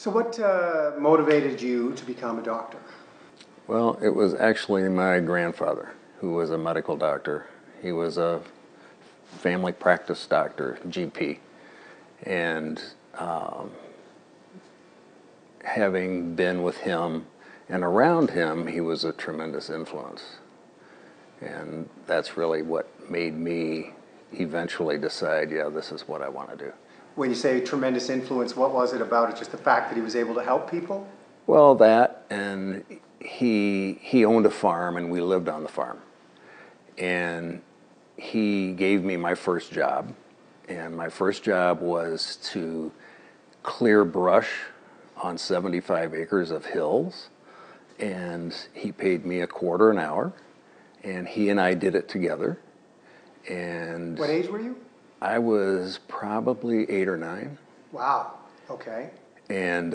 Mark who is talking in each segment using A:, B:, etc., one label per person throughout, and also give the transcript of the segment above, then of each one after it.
A: So what motivated you to become a doctor?
B: Well, it was actually my grandfather who was a medical doctor. He was a family practice doctor, GP, and having been with him and around him, he was a tremendous influence. And that's really what made me eventually decide, yeah, this is what I want to do.
A: When you say tremendous influence, what was it about it? Just the fact that he was able to help people?
B: Well, that, and he owned a farm and we lived on the farm. And he gave me my first job. And my first job was to clear brush on 75 acres of hills. And he paid me $1.25 an hour. And he and I did it together. And
A: what age were you?
B: I was probably 8 or 9.
A: Wow. Okay.
B: And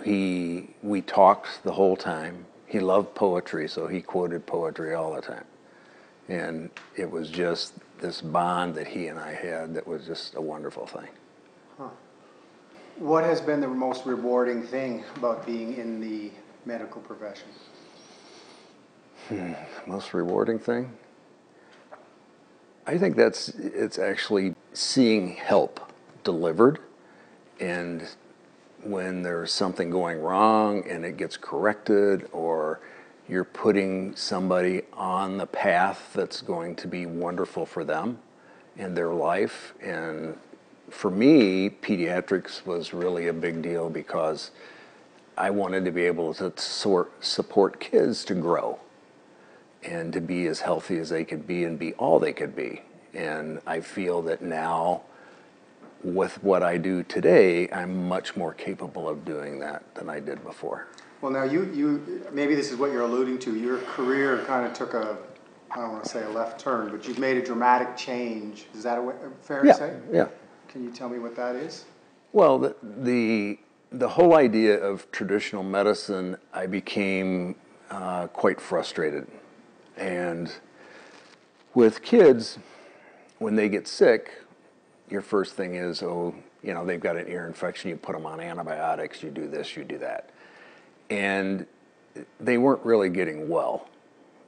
B: we talked the whole time. He loved poetry, so he quoted poetry all the time. And it was just this bond that he and I had that was just a wonderful thing.
A: Huh. What has been the most rewarding thing about being in the medical profession?
B: Most rewarding thing? I think it's actually seeing help delivered, and when there's something going wrong and it gets corrected, or you're putting somebody on the path that's going to be wonderful for them and their life. And for me, pediatrics was really a big deal because I wanted to be able to support kids to grow and to be as healthy as they could be and be all they could be. And I feel that now, with what I do today, I'm much more capable of doing that than I did before.
A: Well, now you maybe this is what you're alluding to. Your career kind of took a, I don't want to say a left turn, but you've made a dramatic change. Is that fair to say?
B: Yeah.
A: Can you tell me what that is?
B: Well, the whole idea of traditional medicine, I became quite frustrated. And with kids, when they get sick, your first thing is, oh, you know, they've got an ear infection, you put them on antibiotics, you do this, you do that. And they weren't really getting well.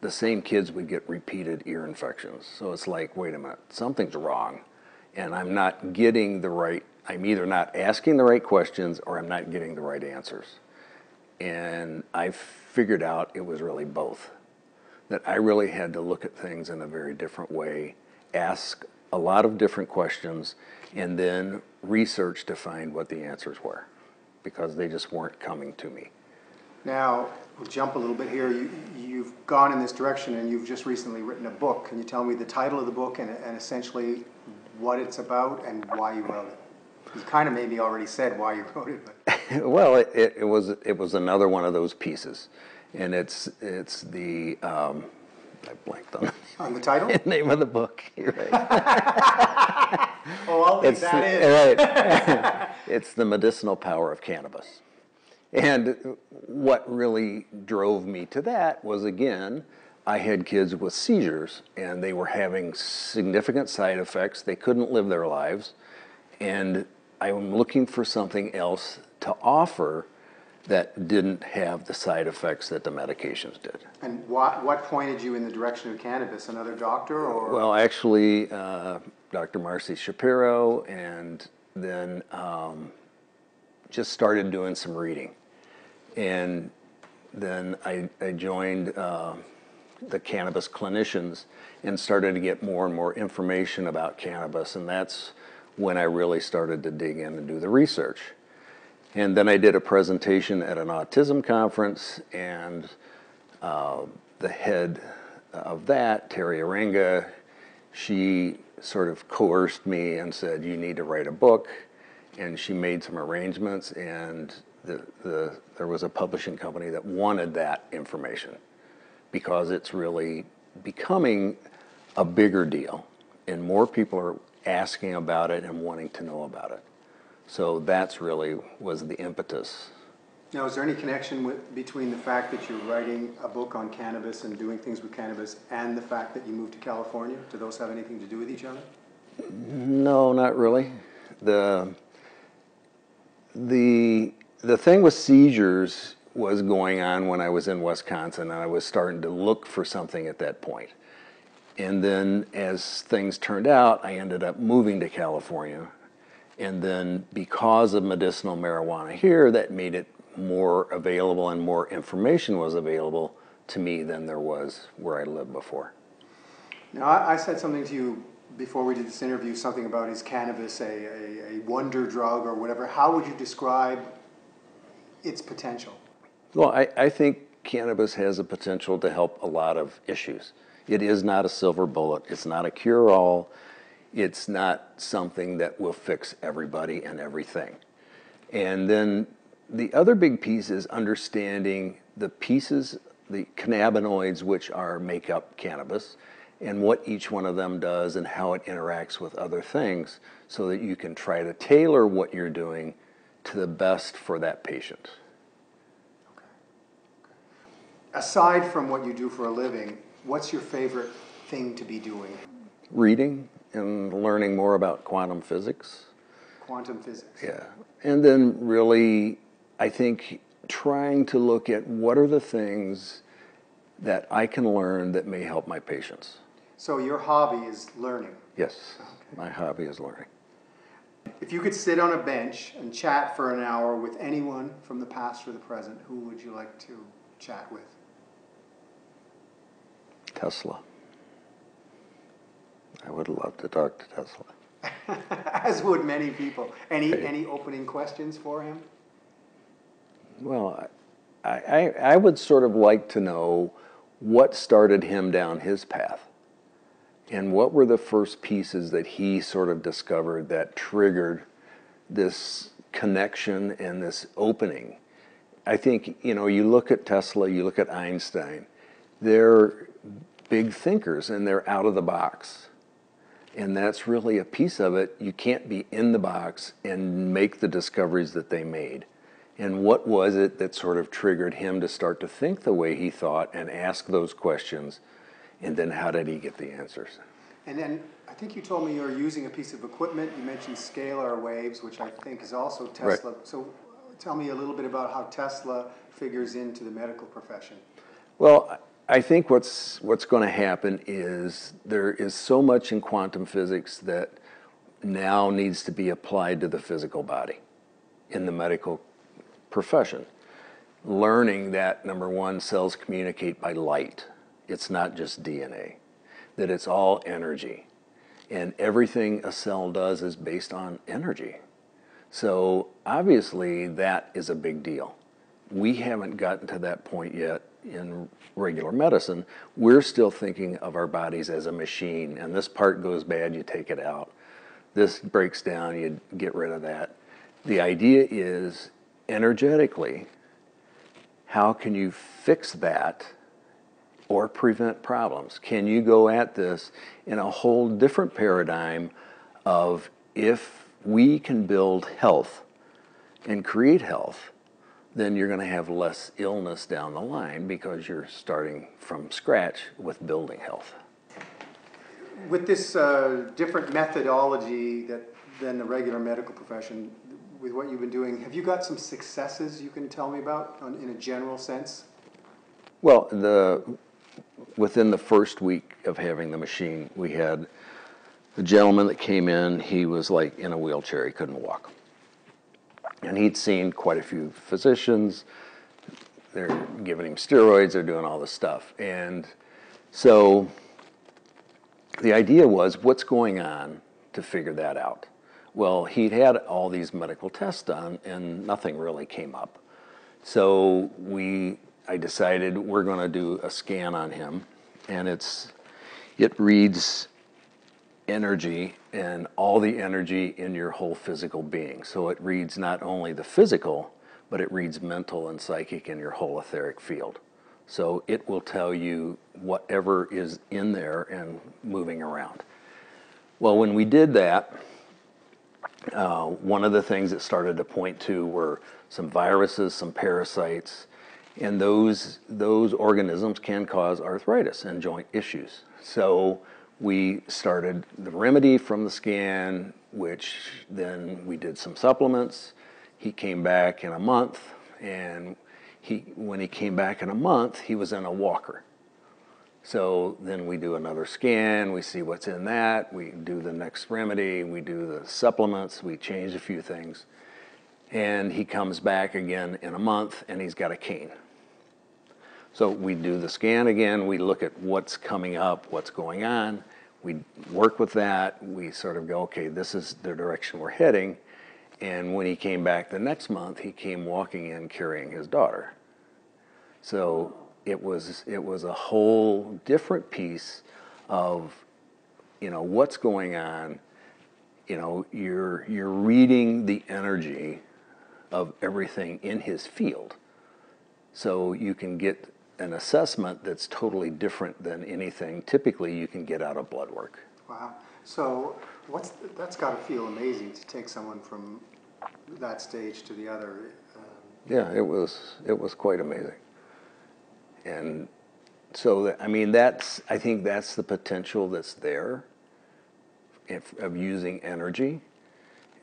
B: The same kids would get repeated ear infections. So it's like, wait a minute, something's wrong. And I'm not getting the right, I'm either not asking the right questions or I'm not getting the right answers. And I figured out it was really both. That I really had to look at things in a very different way, ask a lot of different questions, and then research to find what the answers were, because they just weren't coming to me.
A: Now, we'll jump a little bit here. You've gone in this direction and you've just recently written a book. Can you tell me the title of the book and essentially what it's about and why you wrote it? You kind of maybe already said why you wrote it, but
B: well, it was another one of those pieces. And it's the, I blanked
A: on the title?
B: The name of the book. You're right.
A: Oh, I'll leave that in.
B: Right. It's the medicinal power of cannabis. And what really drove me to that was, again, I had kids with seizures and they were having significant side effects. They couldn't live their lives. And I'm looking for something else to offer that didn't have the side effects that the medications did.
A: And what pointed you in the direction of cannabis? Another doctor, or?
B: Well, actually, Dr. Marcy Shapiro, and then just started doing some reading. And then I joined the cannabis clinicians and started to get more and more information about cannabis, and that's when I really started to dig in and do the research. And then I did a presentation at an autism conference, and the head of that, Terry Arenga, she sort of coerced me and said, you need to write a book. And she made some arrangements, and there was a publishing company that wanted that information because it's really becoming a bigger deal, and more people are asking about it and wanting to know about it. So that's really was the impetus.
A: Now, is there any connection between the fact that you're writing a book on cannabis and doing things with cannabis and the fact that you moved to California? Do those have anything to do with each other?
B: No, not really. the thing with seizures was going on when I was in Wisconsin, and I was starting to look for something at that point. And then as things turned out, I ended up moving to California. And then because of medicinal marijuana here, that made it more available and more information was available to me than there was where I lived before.
A: Now, I said something to you before we did this interview, something about is cannabis a wonder drug or whatever. How would you describe its potential?
B: Well, I think cannabis has a potential to help a lot of issues. It is not a silver bullet. It's not a cure-all. It's not something that will fix everybody and everything. And then the other big piece is understanding the pieces, the cannabinoids, which make up cannabis, and what each one of them does and how it interacts with other things so that you can try to tailor what you're doing to the best for that patient.
A: Okay. Aside from what you do for a living, what's your favorite thing to be doing?
B: Reading and learning more about quantum physics.
A: Quantum physics.
B: Yeah. And then really, I think trying to look at what are the things that I can learn that may help my patients.
A: So your hobby is learning?
B: Yes,
A: okay.
B: My hobby is learning.
A: If you could sit on a bench and chat for an hour with anyone from the past or the present, who would you like to chat with?
B: Tesla. I would love to talk to Tesla.
A: As would many people. Any opening questions for him?
B: Well, I would sort of like to know what started him down his path. And what were the first pieces that he sort of discovered that triggered this connection and this opening? I think, you look at Tesla, you look at Einstein, they're big thinkers and they're out of the box. And that's really a piece of it. You can't be in the box and make the discoveries that they made. And what was it that sort of triggered him to start to think the way he thought and ask those questions? And then how did he get the answers?
A: And then I think you told me you were using a piece of equipment. You mentioned scalar waves, which I think is also Tesla.
B: Right.
A: So tell me a little bit about how Tesla figures into the medical profession.
B: Well, I think what's going to happen is there is so much in quantum physics that now needs to be applied to the physical body in the medical profession. Learning that, number one, cells communicate by light. It's not just DNA, that it's all energy. And everything a cell does is based on energy. So obviously that is a big deal. We haven't gotten to that point yet in regular medicine. We're still thinking of our bodies as a machine, and this part goes bad, you take it out. This breaks down, you get rid of that. The idea is, energetically, how can you fix that or prevent problems? Can you go at this in a whole different paradigm of if we can build health and create health, then you're going to have less illness down the line because you're starting from scratch with building health.
A: With this different methodology than the regular medical profession, with what you've been doing, have you got some successes you can tell me about in a general sense?
B: Well, within the first week of having the machine, we had a gentleman that came in. He was like in a wheelchair. He couldn't walk. And he'd seen quite a few physicians. They're giving him steroids. They're doing all this stuff. And so the idea was, what's going on to figure that out? Well, he'd had all these medical tests done, and nothing really came up. So I decided we're going to do a scan on him, and it reads energy and all the energy in your whole physical being. So it reads not only the physical, but it reads mental and psychic in your whole etheric field. So it will tell you whatever is in there and moving around. Well, when we did that, one of the things it started to point to were some viruses, some parasites, and those organisms can cause arthritis and joint issues. So we started the remedy from the scan, which then we did some supplements. he came back in a month, and when he came back in a month, he was in a walker. So then we do another scan, we see what's in that, we do the next remedy, we do the supplements, we change a few things. And he comes back again in a month, and he's got a cane. So we do the scan again, we look at what's coming up, what's going on, we work with that, we sort of go, okay, this is the direction we're heading. And when he came back the next month, he came walking in carrying his daughter. So it was a whole different piece of, what's going on. You're reading the energy of everything in his field. So you can get an assessment that's totally different than anything typically you can get out of blood work.
A: Wow. So that's got to feel amazing to take someone from that stage to the other.
B: Yeah, it was quite amazing. And so, I think that's the potential that's there of using energy.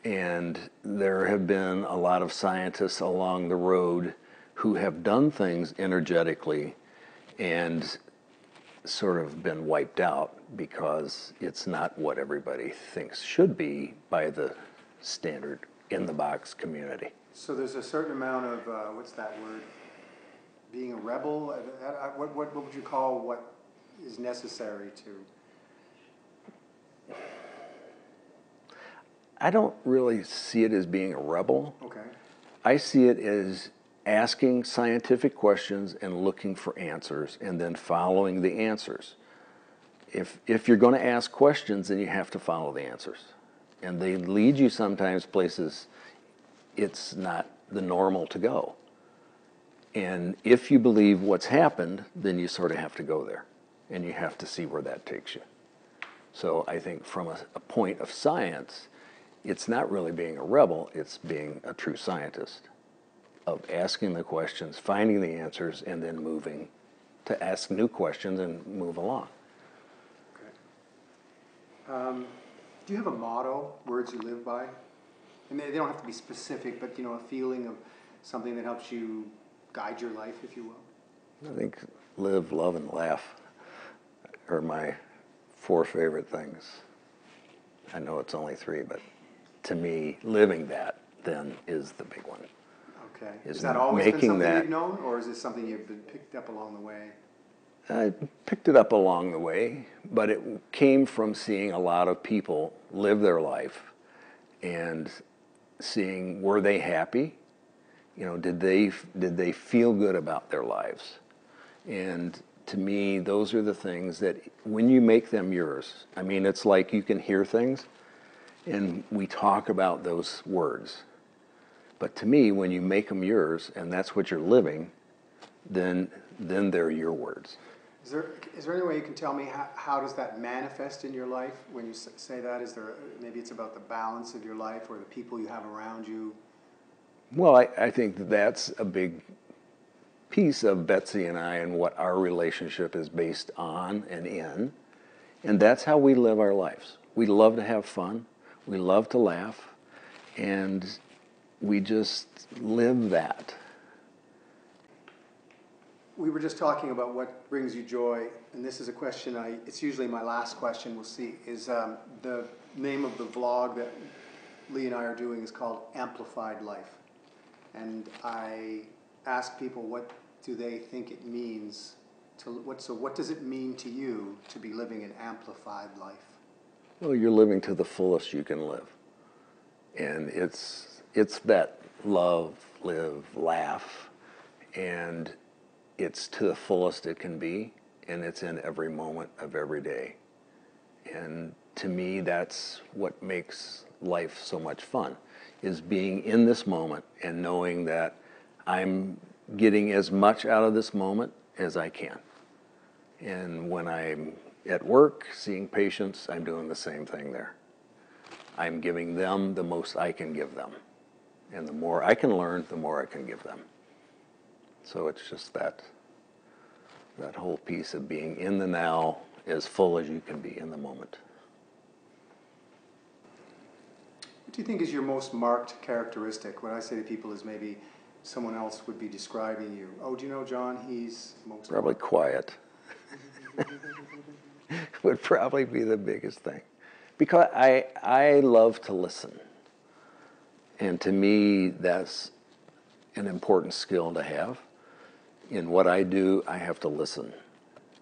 B: And there have been a lot of scientists along the road who have done things energetically and sort of been wiped out because it's not what everybody thinks should be by the standard in-the-box community.
A: So there's a certain amount of, what's that word? Being a rebel? What would you call what is necessary to?
B: I don't really see it as being a rebel.
A: Okay.
B: I see it as asking scientific questions and looking for answers and then following the answers. If you're going to ask questions, then you have to follow the answers. And they lead you sometimes places it's not the normal to go. And if you believe what's happened, then you sort of have to go there. And you have to see where that takes you. So I think from a point of science, it's not really being a rebel, it's being a true scientist. Of asking the questions, finding the answers, and then moving to ask new questions and move along.
A: Okay. Do you have a motto, words you live by? And they don't have to be specific, but a feeling of something that helps you guide your life, if you will?
B: I think live, love, and laugh are my 4 favorite things. I know it's only 3, but to me, living that then is the big one.
A: Okay. Is that always been something you've known, or is this something you've been picked up along the way?
B: I picked it up along the way, but it came from seeing a lot of people live their life and seeing, were they happy? Did they feel good about their lives? And to me, those are the things that when you make them yours, it's like you can hear things and we talk about those words. But to me, when you make them yours and that's what you're living, then they're your words.
A: Is there any way you can tell me how does that manifest in your life when you say that? Is there, maybe it's about the balance of your life or the people you have around you?
B: Well, I think that's a big piece of Betsy and I and what our relationship is based on and in. And that's how we live our lives. We love to have fun. We love to laugh. And we just live that.
A: We were just talking about what brings you joy, and this is a question it's usually my last question we'll see, is the name of the vlog that Lee and I are doing is called Amplified Life. And I ask people what do they think it means what does it mean to you to be living an amplified life?
B: Well, you're living to the fullest you can live. And it's that love, live, laugh, and it's to the fullest it can be, and it's in every moment of every day. And to me, that's what makes life so much fun, is being in this moment and knowing that I'm getting as much out of this moment as I can. And when I'm at work, seeing patients, I'm doing the same thing there. I'm giving them the most I can give them. And the more I can learn, the more I can give them. So it's just that whole piece of being in the now, as full as you can be in the moment.
A: do you think is your most marked characteristic? What I say to people is maybe someone else would be describing you. Oh, do you know John? He's most...
B: Probably quiet. Would probably be the biggest thing. Because I love to listen. And to me, that's an important skill to have. In what I do, I have to listen.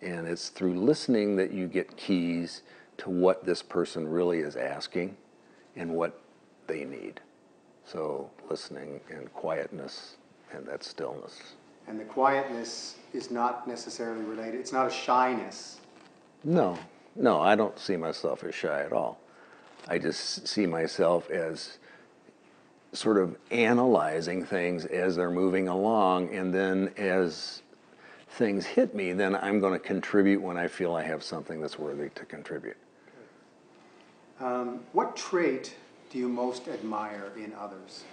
B: And it's through listening that you get keys to what this person really is asking and what they need. So listening and quietness and that stillness.
A: And the quietness is not necessarily related. It's not a shyness.
B: No, I don't see myself as shy at all. I just see myself as sort of analyzing things as they're moving along, and then as things hit me, then I'm going to contribute when I feel I have something that's worthy to contribute.
A: What trait do you most admire in others?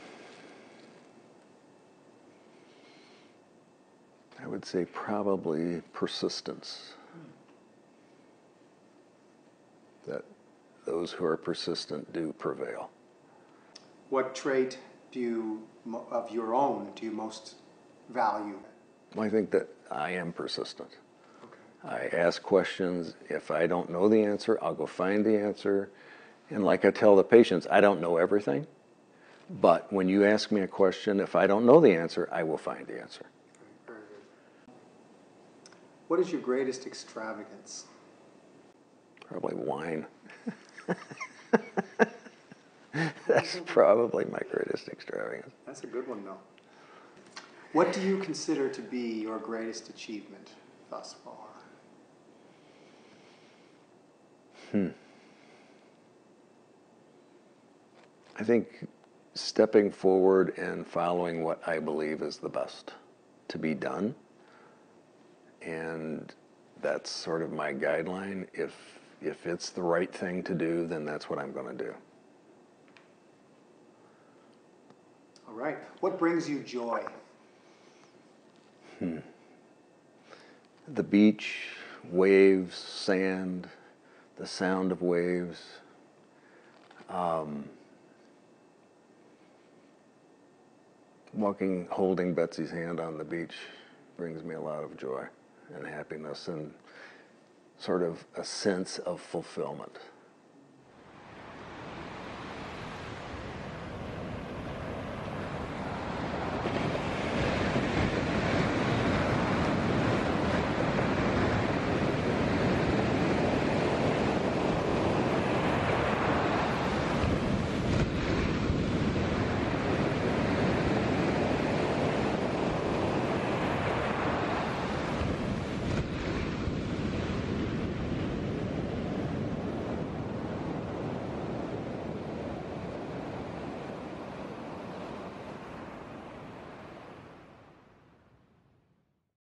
B: I would say probably persistence. That those who are persistent do prevail.
A: What trait of your own do you most value?
B: I think that I am persistent.
A: Okay.
B: I ask questions. If I don't know the answer, I'll go find the answer. And like I tell the patients, I don't know everything. But when you ask me a question, if I don't know the answer, I will find the answer.
A: Very good. What is your greatest extravagance?
B: Probably wine. That's probably my greatest extravagance.
A: That's a good one, though. What do you consider to be your greatest achievement thus far?
B: I think stepping forward and following what I believe is the best to be done. And that's sort of my guideline. If it's the right thing to do, then that's what I'm going to do.
A: All right. What brings you joy?
B: The beach, waves, sand, the sound of waves. Walking, holding Betsy's hand on the beach brings me a lot of joy and happiness and sort of a sense of fulfillment.